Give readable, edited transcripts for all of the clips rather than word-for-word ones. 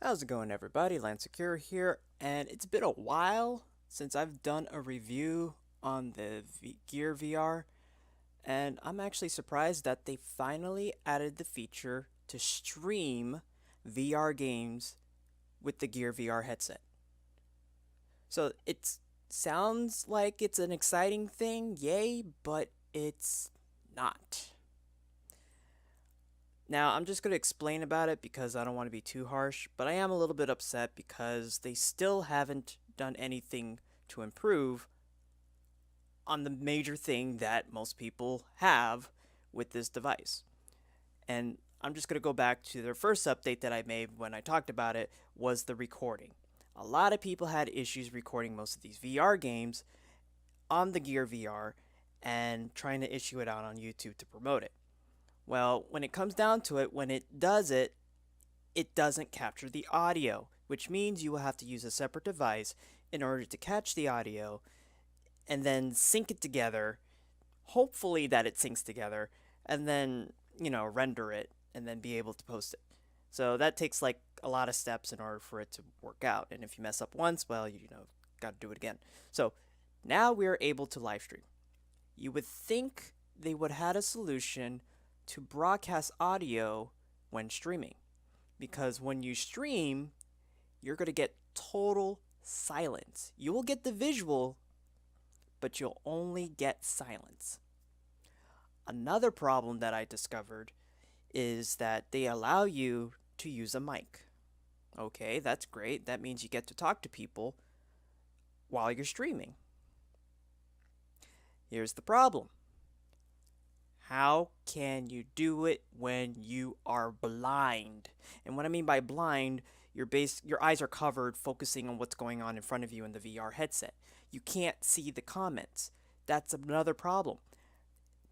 How's it going, everybody? Lansecure here, and it's been a while since I've done a review on the Gear VR, and I'm actually surprised that they finally added the feature to stream VR games with the Gear VR headset. So it sounds like it's an exciting thing, yay, but it's not. Now, I'm just going to explain about it because I don't want to be too harsh, but I am a little bit upset because they still haven't done anything to improve on the major thing that most people have with this device. And I'm just going to go back to their first update that I made when I talked about it was the recording. A lot of people had issues recording most of these VR games on the Gear VR and trying to issue it out on YouTube to promote it. Well, when it comes down to it, when it does it, it doesn't capture the audio, which means you will have to use a separate device in order to catch the audio and then sync it together. Hopefully that it syncs together and then, render it and then be able to post it. So that takes like a lot of steps in order for it to work out. And if you mess up once, well, got to do it again. So now we're able to live stream. You would think they would have had a solution to broadcast audio when streaming. Because when you stream, you're going to get total silence. You will get the visual, but you'll only get silence. Another problem that I discovered is that they allow you to use a mic. Okay, that's great. That means you get to talk to people while you're streaming. Here's the problem. How can you do it when you are blind? And what I mean by blind, your eyes are covered focusing on what's going on in front of you in the VR headset. You can't see the comments. That's another problem.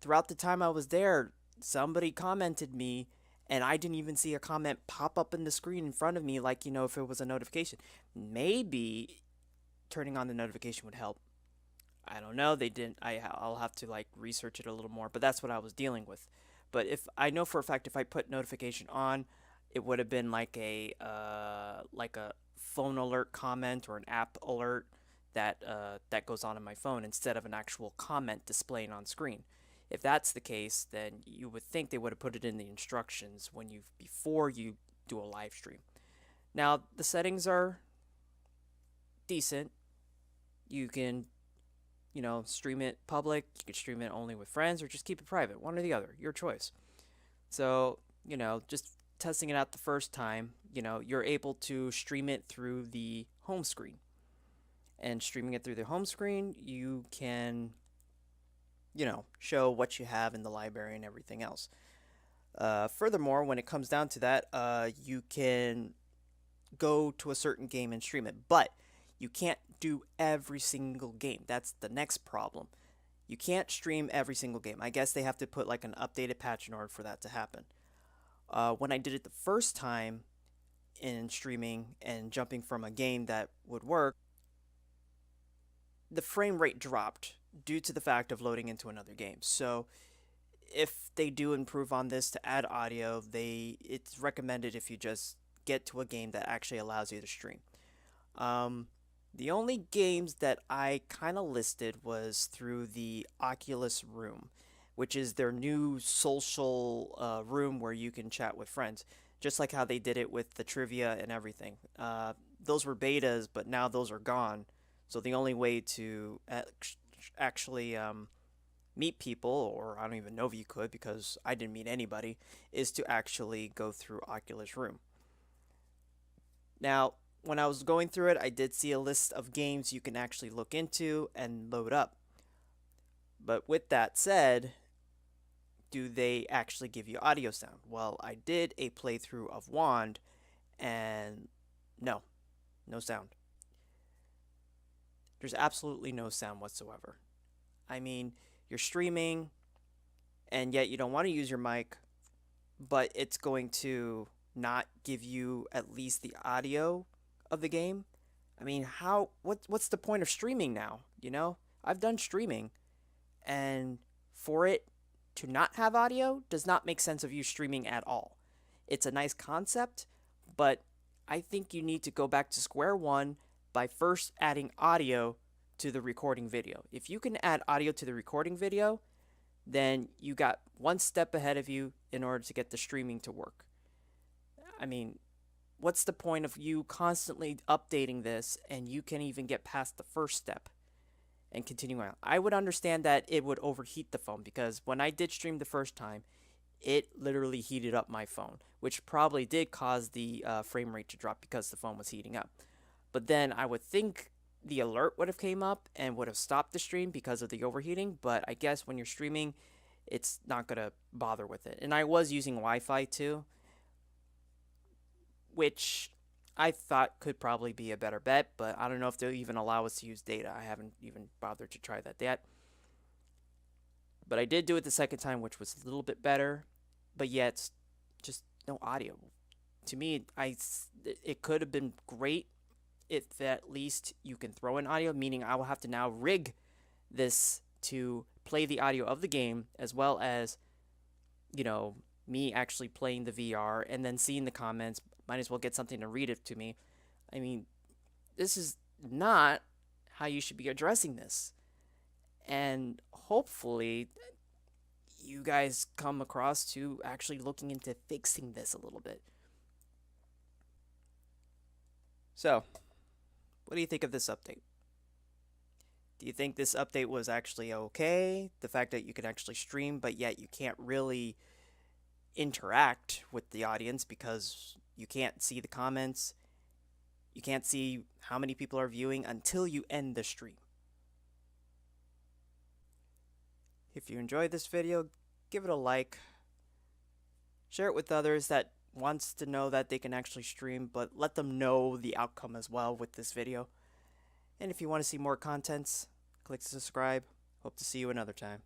Throughout the time I was there, somebody commented me and I didn't even see a comment pop up in the screen in front of me like, if it was a notification. Maybe turning on the notification would help. I don't know. They didn't. I'll have to like research it a little more, but that's what I was dealing with. But if I know for a fact if I put notification on, it would have been like a phone alert comment or an app alert that goes on my phone instead of an actual comment displaying on screen. If that's the case, then you would think they would have put it in the instructions before you do a live stream. Now the settings are decent. You can stream it public, you can stream it only with friends, or just keep it private. One or the other, your choice. So, just testing it out the first time, you're able to stream it through the home screen. And streaming it through the home screen, you can, show what you have in the library and everything else. Furthermore, when it comes down to that, you can go to a certain game and stream it, but you can't do every single game. That's the next problem. You can't stream every single game. I guess they have to put like an updated patch in order for that to happen. When I did it the first time in streaming and jumping from a game that would work, the frame rate dropped due to the fact of loading into another game. So if they do improve on this to add audio, it's recommended if you just get to a game that actually allows you to stream. The only games that I kind of listed was through the Oculus Room, which is their new social room where you can chat with friends, just like how they did it with the trivia and everything. Those were betas, but now those are gone. So the only way to actually meet people, or I don't even know if you could because I didn't meet anybody, is to actually go through Oculus Room. Now, when I was going through it, I did see a list of games you can actually look into and load up. But with that said, do they actually give you audio sound? Well, I did a playthrough of Wand, and no, no sound. There's absolutely no sound whatsoever. I mean, you're streaming, and yet you don't want to use your mic, but it's going to not give you at least the audio of the game. I mean, what's the point of streaming now, I've done streaming, and for it to not have audio does not make sense of you streaming at all. It's a nice concept, but I think you need to go back to square one by first adding audio to the recording video. If you can add audio to the recording video, then you got one step ahead of you in order to get the streaming to work. I mean, what's the point of you constantly updating this and you can't even get past the first step and continue on? I would understand that it would overheat the phone, because when I did stream the first time, it literally heated up my phone, which probably did cause the frame rate to drop because the phone was heating up. But then I would think the alert would have came up and would have stopped the stream because of the overheating, but I guess when you're streaming, it's not going to bother with it. And I was using Wi-Fi too, which I thought could probably be a better bet, but I don't know if they'll even allow us to use data. I haven't even bothered to try that yet. But I did do it the second time, which was a little bit better, but yet just no audio. To me, it could have been great if at least you can throw in audio, meaning I will have to now rig this to play the audio of the game, as well as, me actually playing the VR and then seeing the comments. Might as well get something to read it to me. I mean, this is not how you should be addressing this. And hopefully, you guys come across to actually looking into fixing this a little bit. So, what do you think of this update? Do you think this update was actually okay? The fact that you can actually stream, but yet you can't really interact with the audience because you can't see the comments. You can't see how many people are viewing until you end the stream. If you enjoyed this video, give it a like. Share it with others that wants to know that they can actually stream, but let them know the outcome as well with this video. And if you want to see more contents, click subscribe. Hope to see you another time.